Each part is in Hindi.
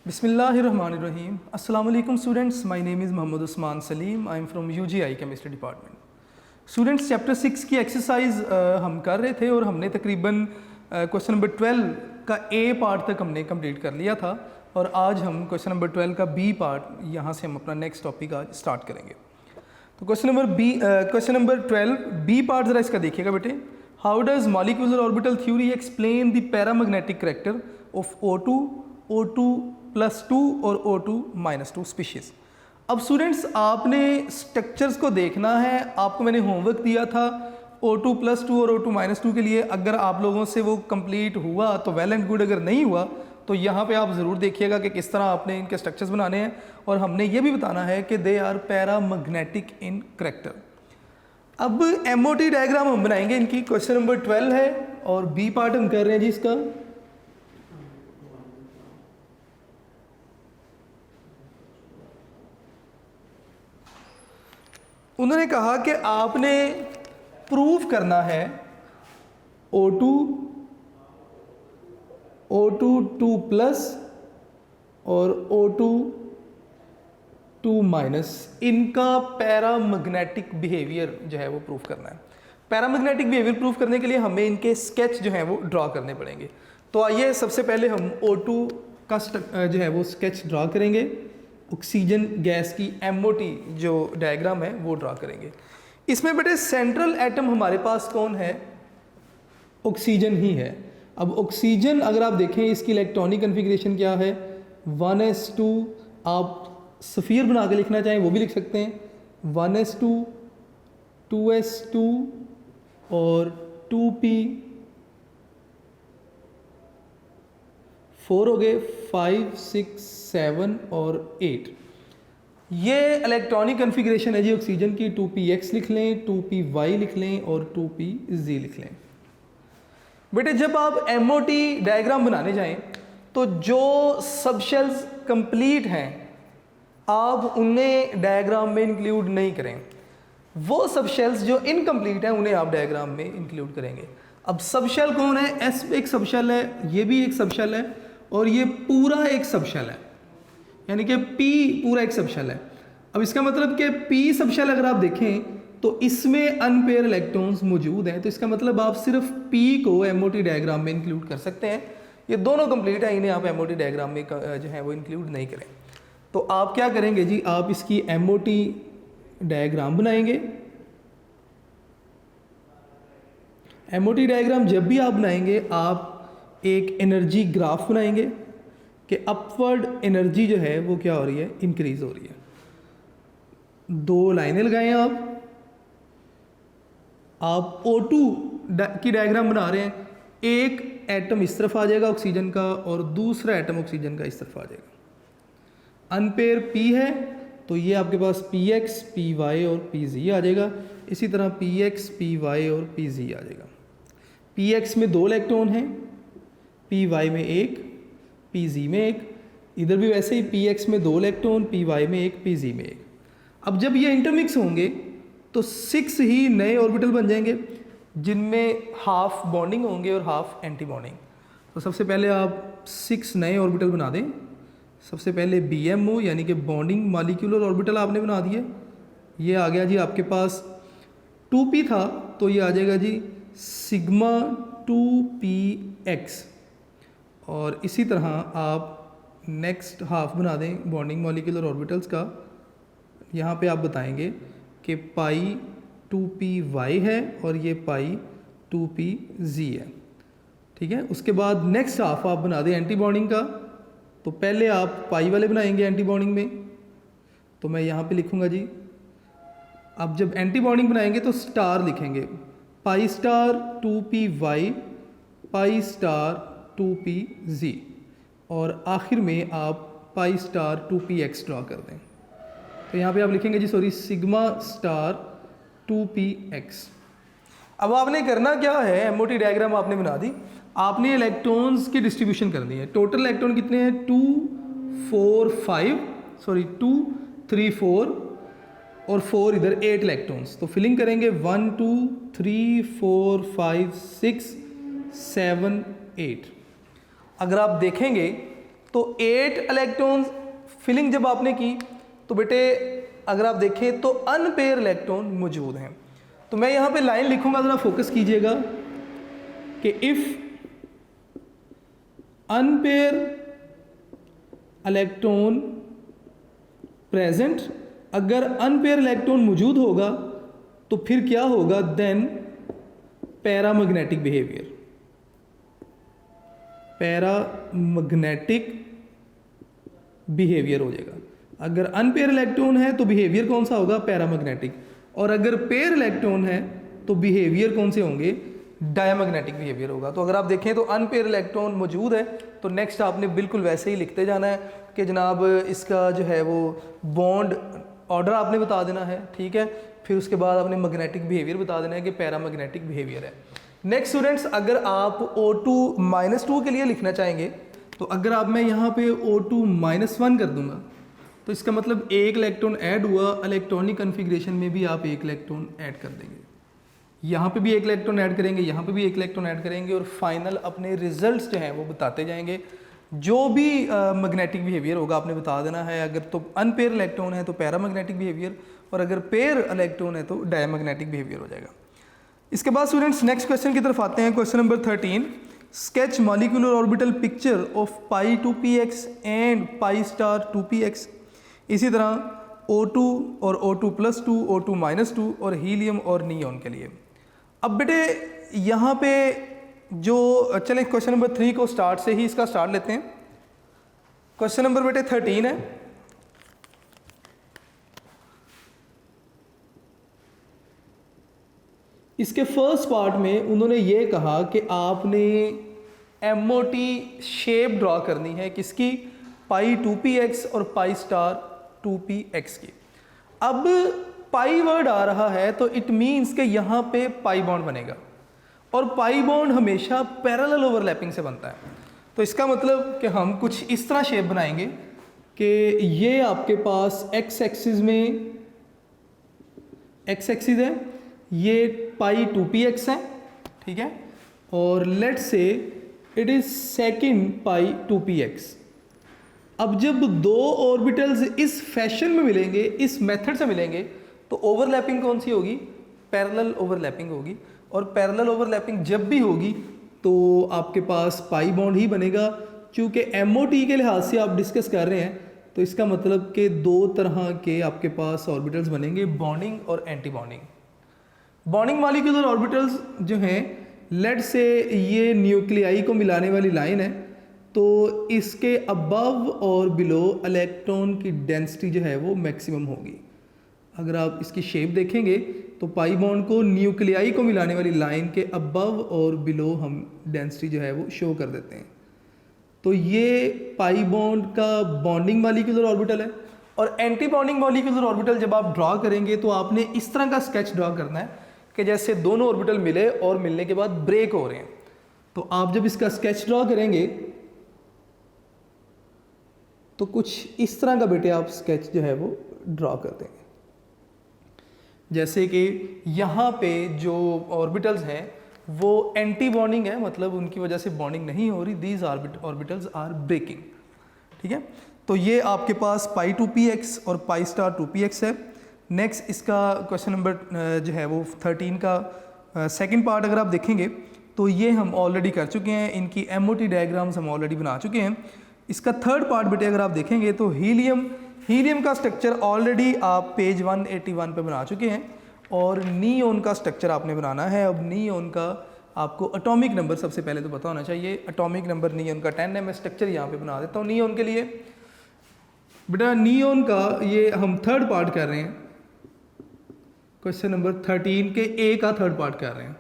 बिस्मिल्लाहिर्रहमानिर्रहीम। अस्सलाम वालेकुम students, my name is Mohammad Usman Salim. I am from UGI chemistry department. Students, chapter 6 की एक्सरसाइज हम कर रहे थे और हमने तकरीबन क्वेश्चन नंबर 12 का ए पार्ट तक हमने कंप्लीट कर लिया था और आज हम क्वेश्चन नंबर 12 का बी पार्ट यहाँ से हम अपना नेक्स्ट टॉपिक आज स्टार्ट करेंगे। तो क्वेश्चन नंबर 12 बी पार्ट ज़रा इसका देखिएगा बेटे। How does molecular orbital theory explain the paramagnetic character of O2+2 और O2-2 स्पीशीज़। अब स्टूडेंट्स, आपने स्ट्रक्चर्स को देखना है। आपको मैंने होमवर्क दिया था O2+2 और O2-2 के लिए। अगर आप लोगों से वो कंप्लीट हुआ तो वेल एंड गुड, अगर नहीं हुआ तो यहाँ पे आप ज़रूर देखिएगा कि किस तरह आपने इनके स्ट्रक्चर्स बनाने हैं। और हमने ये भी बताना है कि they are paramagnetic in character. अब MOT डायग्राम हम बनाएंगे इनकी। क्वेश्चन नंबर 12 है और बी पार्ट हम कर रहे हैं जी इसका। उन्होंने कहा कि आपने प्रूफ करना है O2 और O2 इनका पैरामैग्नेटिक बिहेवियर जो है वो प्रूफ करना है। पैरामैग्नेटिक बिहेवियर प्रूफ करने के लिए हमें इनके स्केच जो है वो ड्रा करने पड़ेंगे। तो आइए सबसे पहले हम O2 का जो है वो स्केच ड्रा करेंगे। ऑक्सीजन गैस की MOT जो डायग्राम है वो ड्रा करेंगे। इसमें बेटे सेंट्रल एटम हमारे पास कौन है? ऑक्सीजन ही है। अब ऑक्सीजन अगर आप देखें इसकी इलेक्ट्रॉनिक कन्फिग्रेशन क्या है? 1s2। आप सफ़ीर बना के लिखना चाहें वो भी लिख सकते हैं। 1s2, 2s2 और 2p, 4 हो गए, 5, 6, 7 और 8। ये इलेक्ट्रॉनिक कन्फिग्रेशन है जी ऑक्सीजन की। 2px लिख लें, 2py लिख लें और 2pz लिख लें। बेटे जब आप MOT डायग्राम बनाने जाएं तो जो सबशेल्स कंप्लीट हैं आप उन्हें डायग्राम में इंक्लूड नहीं करें। वो सबशेल्स जो इनकम्प्लीट हैं उन्हें आप डायग्राम में इंक्लूड करेंगे। अब सबशेल कौन है? S एक सबशेल है, ये भी एक सबशेल है और ये पूरा एक सबशेल है, यानी कि P पूरा एक सबशेल है। अब इसका मतलब कि P सबशेल अगर आप देखें तो इसमें अनपेयर इलेक्ट्रॉन्स मौजूद हैं। तो इसका मतलब आप सिर्फ P को MOT डायग्राम में इंक्लूड कर सकते हैं। ये दोनों कंप्लीट है, इन्हें आप MOT डायग्राम में जो है वो इंक्लूड नहीं करें। तो आप क्या करेंगे जी? आप इसकी MOT डायग्राम बनाएंगे। MOT डायग्राम जब भी आप बनाएंगे आप एक एनर्जी ग्राफ बनाएंगे कि अपवर्ड एनर्जी जो है वो क्या हो रही है? इंक्रीज हो रही है। 2 लाइनें लगाएं आप O2 की डायग्राम बना रहे हैं। एक एटम इस तरफ आ जाएगा ऑक्सीजन का और दूसरा एटम ऑक्सीजन का इस तरफ आ जाएगा। अनपेयर P है तो ये आपके पास PX, PY और PZ आ जाएगा। इसी तरह PX, PY और PZ आ जाएगा। PX में 2 इलेक्ट्रॉन हैं, PY में 1, PZ में 1। इधर भी वैसे ही PX में 2 इलेक्ट्रॉन, PY में 1, PZ में 1। अब जब ये इंटरमिक्स होंगे तो 6 ही नए ऑर्बिटल बन जाएंगे जिनमें हाफ बॉन्डिंग होंगे और हाफ एंटी बॉन्डिंग। तो सबसे पहले आप 6 नए ऑर्बिटल बना दें। सबसे पहले BMO यानी कि बॉन्डिंग मॉलिक्यूलर ऑर्बिटल आपने बना दिए। ये आ गया जी आपके पास 2p था तो ये आ जाएगा जी सिग्मा 2px। और इसी तरह आप नेक्स्ट हाफ बना दें बॉन्डिंग मॉलिक्यूलर ऑर्बिटल्स का। यहाँ पे आप बताएंगे कि पाई 2py है और ये पाई 2pz है। ठीक है। उसके बाद नेक्स्ट हाफ आप बना दें एंटी बॉन्डिंग का। तो पहले आप पाई वाले बनाएंगे एंटी बॉन्डिंग में, तो मैं यहाँ पे लिखूँगा जी। आप जब एंटी बॉन्डिंग बनाएंगे तो स्टार लिखेंगे, pi star 2py, pi star 2pz और आखिर में आप पाई स्टार 2px ड्रा कर दें। तो यहाँ पे आप लिखेंगे जी सिग्मा स्टार 2px। अब आपने करना क्या है? MOT डायग्राम आपने बना दी। आपने इलेक्ट्रॉन्स की डिस्ट्रीब्यूशन करनी है। टोटल इलेक्ट्रॉन कितने हैं? 2, 3, 4 और 4 इधर 8 इलेक्ट्रॉन्स। तो फिलिंग करेंगे 1, 2, 3, 4, 5, 6, 7, 8। अगर आप देखेंगे तो 8 इलेक्ट्रॉन्स फिलिंग जब आपने की तो बेटे अगर आप देखें तो अनपेयर इलेक्ट्रॉन मौजूद हैं। तो मैं यहाँ पे लाइन लिखूंगा, ज़रा फोकस कीजिएगा कि इफ़ अनपेयर इलेक्ट्रॉन प्रेजेंट, अगर अनपेयर इलेक्ट्रॉन मौजूद होगा तो फिर क्या होगा, then paramagnetic behaviour, paramagnetic behaviour हो जाएगा। अगर अनपेयर इलेक्ट्रॉन है तो बिहेवियर कौन सा होगा, पैरामैग्नेटिक, और अगर पेयर इलेक्ट्रॉन है तो बिहेवियर कौन से होंगे, डायमैग्नेटिक बिहेवियर होगा। तो अगर आप देखें तो अनपेयर इलेक्ट्रॉन मौजूद है तो नेक्स्ट आपने बिल्कुल वैसे ही लिखते जाना है कि जनाब इसका जो है वो बॉन्ड ऑर्डर आपने बता देना है, ठीक है। फिर उसके बाद आपने मैग्नेटिक बिहेवियर बता देना है कि पैरामैग्नेटिक बिहेवियर है। नेक्स्ट स्टूडेंट्स, अगर आप O2-2 के लिए लिखना चाहेंगे तो अगर आप मैं यहाँ पे O2-1 कर दूंगा तो इसका मतलब एक इलेक्ट्रॉन ऐड हुआ, इलेक्ट्रॉनिक कन्फिग्रेशन में भी आप एक इलेक्ट्रॉन ऐड कर देंगे, यहाँ पे भी एक इलेक्ट्रॉन ऐड करेंगे, यहाँ पे भी एक इलेक्ट्रॉन ऐड करेंगे, और फाइनल अपने रिजल्ट्स जो हैं वो बताते जाएंगे। जो भी मैग्नेटिक बिहेवियर होगा आपने बता देना है। अगर तो अनपेयर इलेक्ट्रॉन है तो पैरामैग्नेटिक बिहेवियर, और अगर पेयर इलेक्ट्रॉन है तो डायमैग्नेटिक बिहेवियर हो जाएगा। इसके बाद स्टूडेंट्स नेक्स्ट क्वेश्चन की तरफ आते हैं। Question number 13, sketch molecular orbital picture of π2px and π*2px। इसी तरह O2 और O2+2, O2-2 और हीलियम और नियॉन के लिए। अब बेटे यहाँ पे जो चलें क्वेश्चन नंबर 3 को स्टार्ट से ही इसका स्टार्ट लेते हैं। क्वेश्चन नंबर बेटे 13 है। इसके फर्स्ट पार्ट में उन्होंने ये कहा कि आपने MOT शेप ड्रॉ करनी है किसकी, π2px और π*2px की। अब पाई वर्ड आ रहा है तो इट मीन्स कि यहाँ पे पाई बॉन्ड बनेगा, और पाई बॉन्ड हमेशा पैरेलल ओवरलैपिंग से बनता है। तो इसका मतलब कि हम कुछ इस तरह शेप बनाएंगे कि ये आपके पास एक्स एक्सिस में एक्स एक्सिस है, ये π2px है, ठीक है, और let's say it is second π2px। अब जब दो ऑर्बिटल्स इस फैशन में मिलेंगे, इस मेथड से मिलेंगे, तो ओवरलैपिंग कौन सी होगी, पैरेलल ओवरलैपिंग होगी। और पैरेलल ओवरलैपिंग जब भी होगी तो आपके पास पाई बॉन्ड ही बनेगा। चूँकि MOT के लिहाज से आप डिस्कस कर रहे हैं तो इसका मतलब कि दो तरह के आपके पास ऑर्बिटल्स बनेंगे, बॉन्डिंग और anti bonding. Bonding molecular orbitals जो हैं, लेट से ये न्यूक्लियाई को मिलाने वाली लाइन है, तो इसके अबव और बिलो इलेक्ट्रॉन की डेंसिटी जो है वो मैक्सिमम होगी। अगर आप इसकी शेप देखेंगे तो पाई बॉन्ड को न्यूक्लियाई को मिलाने वाली लाइन के अबव और बिलो हम डेंसिटी जो है वो शो कर देते हैं। तो ये पाई बॉन्ड का बॉन्डिंग मॉलिक्यूलर ऑर्बिटल है। और एंटी बॉन्डिंग मॉलिक्यूलर ऑर्बिटल जब आप ड्रॉ करेंगे तो आपने इस तरह का स्केच ड्रॉ करना है कि जैसे दोनों ऑर्बिटल मिले और मिलने के बाद ब्रेक हो रहे हैं। तो आप जब इसका स्केच ड्रॉ करेंगे तो कुछ इस तरह का बेटे आप स्केच जो है वो ड्रॉ कर देंगे। जैसे कि यहाँ पे जो ऑर्बिटल्स हैं वो एंटी बॉन्डिंग है, मतलब उनकी वजह से बॉन्डिंग नहीं हो रही, दीज ऑर्बिटल्स आर ब्रेकिंग, ठीक है। तो ये आपके पास π2px और π*2px है। नेक्स्ट इसका क्वेश्चन नंबर जो है वो 13 का सेकंड पार्ट अगर आप देखेंगे तो ये हम ऑलरेडी कर चुके हैं, इनकी MOT डायग्राम्स हम ऑलरेडी बना चुके हैं। इसका थर्ड पार्ट बेटे अगर आप देखेंगे तो हीलियम का स्ट्रक्चर ऑलरेडी आप पेज 181 पे बना चुके हैं, और नियॉन का स्ट्रक्चर आपने बनाना है। अब नियॉन का आपको एटॉमिक नंबर सबसे पहले तो पता होना चाहिए। एटॉमिक नंबर नियॉन का 10 है। मैं स्ट्रक्चर यहाँ पे बना देता हूँ नियॉन के लिए। बेटा नियॉन का ये हम थर्ड पार्ट कर रहे हैं, क्वेश्चन नंबर 13 के ए का थर्ड पार्ट कर रहे हैं।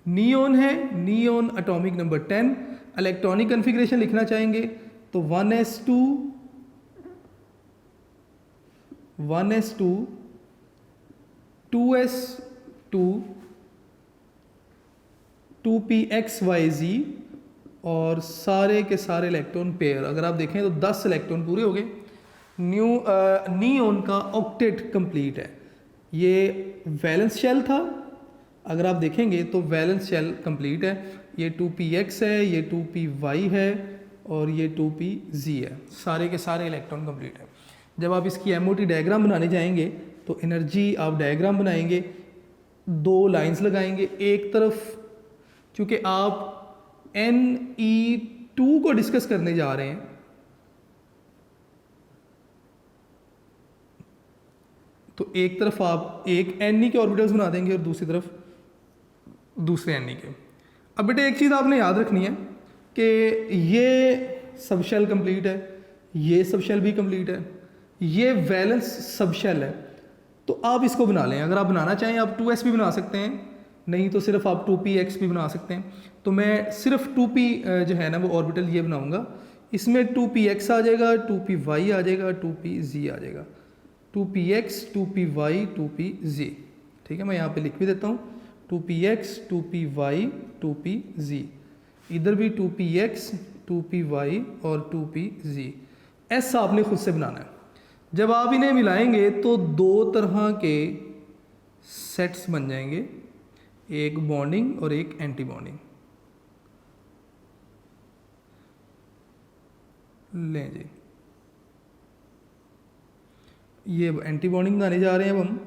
नियॉन है, neon atomic number 10। Electronic configuration लिखना चाहेंगे तो 1s2 2s2 2pxyz और सारे के सारे इलेक्ट्रॉन पेयर। अगर आप देखें तो 10 इलेक्ट्रॉन पूरे हो गए। नियॉन का ऑक्टेट कंप्लीट है। ये वैलेंस शेल था, अगर आप देखेंगे तो वैलेंस शेल कंप्लीट है। ये 2px है, ये 2py है और ये 2pz है। सारे के सारे इलेक्ट्रॉन कंप्लीट है। जब आप इसकी MOT डायग्राम बनाने जाएंगे तो एनर्जी आप डायग्राम बनाएंगे, 2 लाइंस लगाएंगे एक तरफ, क्योंकि आप Ne2 को डिस्कस करने जा रहे हैं तो एक तरफ आप एक Ne के ऑर्बिटल्स बना देंगे और दूसरी तरफ दूसरे Ne के। अब बेटे एक चीज़ आपने याद रखनी है कि ये सब शेल कंप्लीट है, ये सब शेल भी कंप्लीट है, ये वैलेंस सब शेल है, तो आप इसको बना लें। अगर आप बनाना चाहें आप 2s भी बना सकते हैं, नहीं तो सिर्फ आप 2px भी बना सकते हैं। तो मैं सिर्फ 2p जो है ना वो ऑर्बिटल ये बनाऊंगा, इसमें 2px आ जाएगा, 2py आ जाएगा, 2pz आ जाएगा, 2px 2py 2pz। ठीक है, मैं यहाँ पे लिख भी देता हूँ 2px 2py 2pz, इधर भी 2px 2py और 2pz। एस आपने खुद से बनाना है। जब आप इन्हें मिलाएंगे तो 2 तरह के सेट्स बन जाएंगे, एक बॉन्डिंग और एक एंटी बॉन्डिंग। लें जी, ये एंटी बॉन्डिंग बनाने जा रहे हैं अब हम,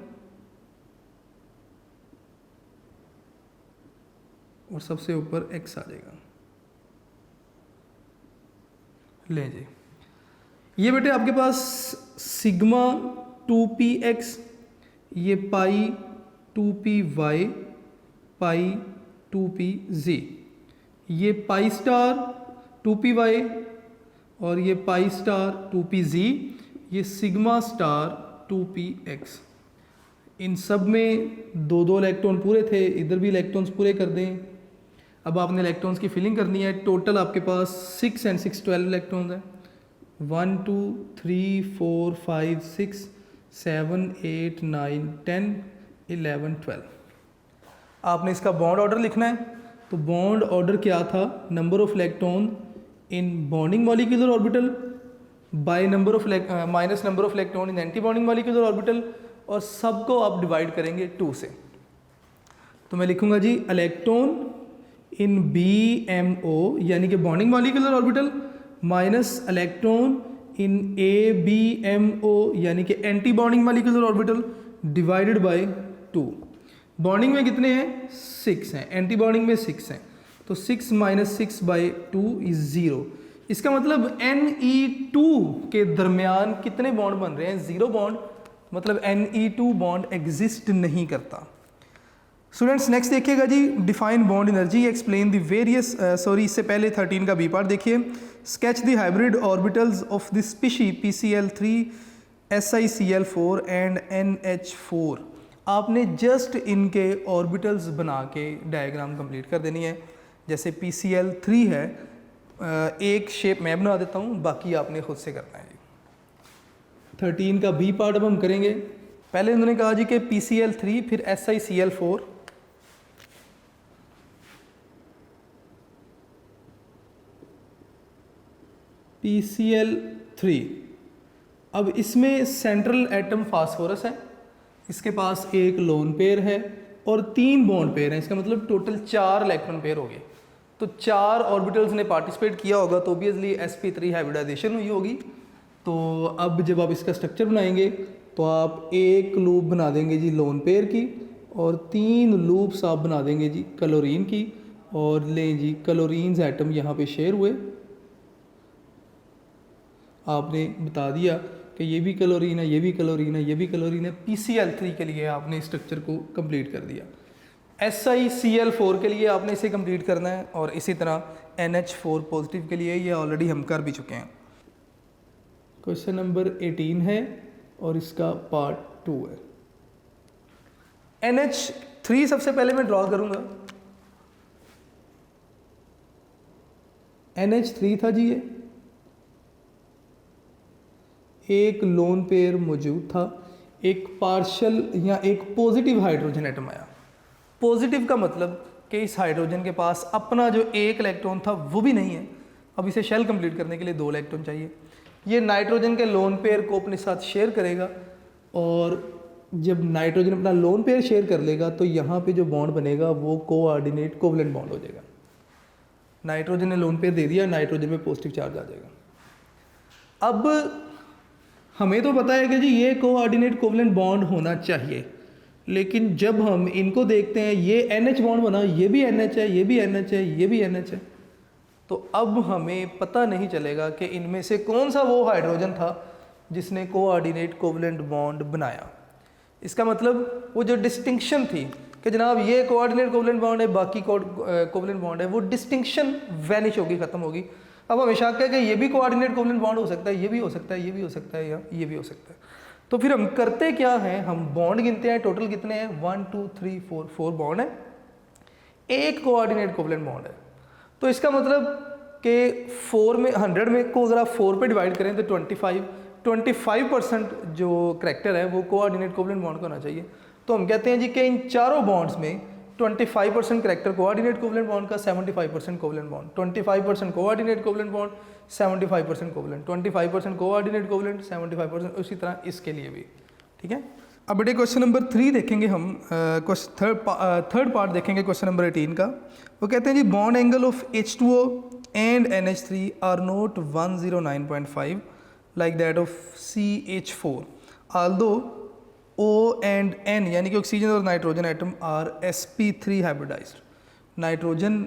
और सबसे ऊपर x आ जाएगा। लें जी, ये बेटे आपके पास सिग्मा 2px, ये पाई 2py पाई 2pz, ये पाई स्टार 2py और ये पाई स्टार 2pz, ये सिग्मा स्टार 2px। इन सब में 2-2 इलेक्ट्रॉन पूरे थे, इधर भी इलेक्ट्रॉन्स पूरे कर दें। अब आपने इलेक्ट्रॉन्स की फिलिंग करनी है। टोटल आपके पास 6 and 6 12 इलेक्ट्रॉन्स हैं। 1 2 3 4 5 6 7 8 9 10 11 12। आपने इसका बॉन्ड ऑर्डर लिखना है। तो बॉन्ड ऑर्डर क्या था? Number of electron in bonding molecular orbital by number of minus number of electron in anti bonding molecular orbital, और सबको आप डिवाइड करेंगे 2 से। तो मैं लिखूंगा जी इलेक्ट्रॉन इन BMO यानी कि bonding molecular orbital minus electron in ABMO यानी कि anti bonding molecular orbital divided by 2। Bonding में कितने हैं? 6 हैं, एंटी बॉन्डिंग में 6 हैं, तो 6 - 6 बाई 2 इज 0। इसका मतलब Ne2 के दरमियान कितने बॉन्ड बन रहे हैं? 0 बॉन्ड, मतलब Ne2 बॉन्ड एग्जिस्ट नहीं करता। स्टूडेंट्स नेक्स्ट देखिएगा जी, define bond energy, explain the various इससे पहले 13 का बी पार्ट देखिए। Sketch the hybrid orbitals of the species PCl3 SiCl4 and NH4। आपने जस्ट इनके ऑर्बिटल्स बना के डायग्राम कंप्लीट कर देनी है। जैसे PCl3 है, एक शेप मैं बना देता हूँ, बाकी आपने खुद से करना है जी। 13 का बी पार्ट अब हम करेंगे। पहले उन्होंने कहा जी कि PCl3 फिर SiCl4, PCl3। अब इसमें सेंट्रल एटम फास्फोरस है, इसके पास एक लोन पेयर है और 3 बॉन्ड पेयर हैं। इसका मतलब टोटल 4 इलेक्ट्रॉन पेयर हो गए। तो 4 ऑर्बिटल्स ने पार्टिसिपेट किया होगा, तो ऑब्वियसली sp3 हाइब्रिडाइजेशन हुई होगी। तो अब जब आप इसका स्ट्रक्चर बनाएंगे तो आप एक लूप बना देंगे जी लोन पेयर की, और 3 लूप्स आप बना देंगे जी क्लोरीन की। और लें जी, क्लोरीन्स एटम यहाँ पे शेयर हुए, आपने बता दिया कि ये भी क्लोरीन है, ये भी क्लोरीन है, ये भी क्लोरीन है। PCl3 के लिए आपने स्ट्रक्चर को कंप्लीट कर दिया। SiCl4 के लिए आपने इसे कंप्लीट करना है, और इसी तरह NH4 पॉजिटिव के लिए ये ऑलरेडी हम कर भी चुके हैं। क्वेश्चन नंबर 18 है और इसका पार्ट 2 है। NH3 सबसे पहले मैं ड्रॉ करूंगा। NH3 था जी, ये एक लोन पेयर मौजूद था, एक पार्शल या एक पॉजिटिव हाइड्रोजन एटम आया। पॉजिटिव का मतलब कि इस हाइड्रोजन के पास अपना जो एक इलेक्ट्रॉन था वो भी नहीं है। अब इसे शेल कंप्लीट करने के लिए 2 इलेक्ट्रॉन चाहिए। ये नाइट्रोजन के लोन पेयर को अपने साथ शेयर करेगा, और जब नाइट्रोजन अपना लोन पेयर शेयर कर लेगा तो यहाँ पे जो बॉन्ड बनेगा वो कोऑर्डिनेट कोवलेंट बॉन्ड हो जाएगा। नाइट्रोजन ने लोन पेयर दे दिया, नाइट्रोजन में पॉजिटिव चार्ज आ जाएगा। अब हमें तो पता है कि जी ये कोऑर्डिनेट कोवलेंट बॉन्ड होना चाहिए, लेकिन जब हम इनको देखते हैं, ये NH बॉन्ड बना, ये भी NH है, ये भी NH है, ये भी NH है, तो अब हमें पता नहीं चलेगा कि इनमें से कौन सा वो हाइड्रोजन था जिसने कोऑर्डिनेट कोवलेंट बॉन्ड बनाया। इसका मतलब वो जो डिस्टिंक्शन थी कि जनाब ये कोऑर्डिनेट कोवलेंट बॉन्ड है, बाकी कोवलेंट बॉन्ड है, वो डिस्टिंक्शन वैनिश होगी, ख़त्म होगी। अब हमें शक है कि ये भी कोऑर्डिनेट कोवलेंट बॉन्ड हो सकता है, ये भी हो सकता है, ये भी हो सकता है, या ये भी हो सकता है। तो फिर हम करते क्या हैं, हम बॉन्ड गिनते हैं, टोटल कितने हैं, 1 2 3 4 बॉन्ड है, एक कोऑर्डिनेट कोवलेंट बॉन्ड है। तो इसका मतलब कि 4 में 100 में को अगर आप 4 पे डिवाइड करें तो 25% जो करैक्टर है वो कोऑर्डिनेट कोवलेंट बॉन्ड का होना चाहिए। तो हम कहते हैं जी कि इन चारों बॉन्ड्स में 25% करैक्टर कोऑर्डिनेट कोवलेंट बॉन्ड का, 75% covalent bond, 25% coordinate covalent bond, 75% covalent, 25% coordinate covalent, 75%, उसी तरह इसके लिए भी। ठीक है। अब बेटे क्वेश्चन नंबर 3 देखेंगे हम, थर्ड पार्ट देखेंगे क्वेश्चन नंबर 18 का। वो कहते हैं जी bond angle of H2O and NH3 are not 109.5 like that of CH4 although O and N यानी कि ऑक्सीजन और nitrogen atom are sp3 hybridised. Nitrogen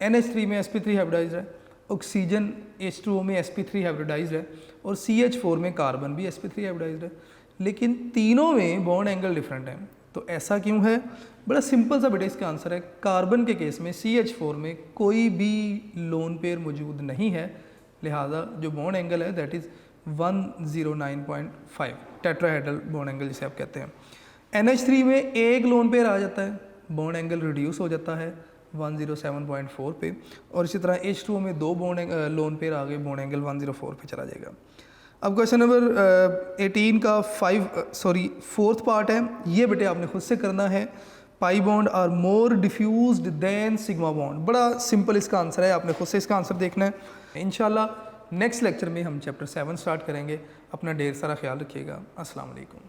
NH3 में sp3 हाइब्रिडाइज्ड है, ऑक्सीजन H2O में sp3 हाइब्रिडाइज्ड है, और CH4 में कार्बन भी sp3 हाइब्रिडाइज्ड है, लेकिन तीनों में बॉन्ड एंगल डिफरेंट है। तो ऐसा क्यों है? बड़ा सिंपल सा बेटा इसका आंसर है, कार्बन के केस में CH4 में कोई भी लोन पेयर मौजूद नहीं है, लिहाजा जो बॉन्ड एंगल है that is 109.5 tetrahedral bond angle जिसे आप कहते हैं। NH3 में एक लोन पेयर आ जाता है, बॉन्ड एंगल रिड्यूस हो जाता है 107.4 पे, और इसी तरह H2O में 2 बॉन्ड लोन पेयर आ गए, बॉन्ड एंगल 104 पे चला जाएगा। अब क्वेश्चन नंबर 18 का 4th पार्ट है, ये बेटे आपने खुद से करना है। Pi bond are more diffused than sigma bond. बड़ा सिंपल इसका आंसर है, आपने खुद से इसका आंसर देखना है। इंशाल्लाह नेक्स्ट लेक्चर में हम चैप्टर 7 स्टार्ट करेंगे। अपना ढेर सारा ख्याल रखिएगा। अस्सलाम वालेकुम।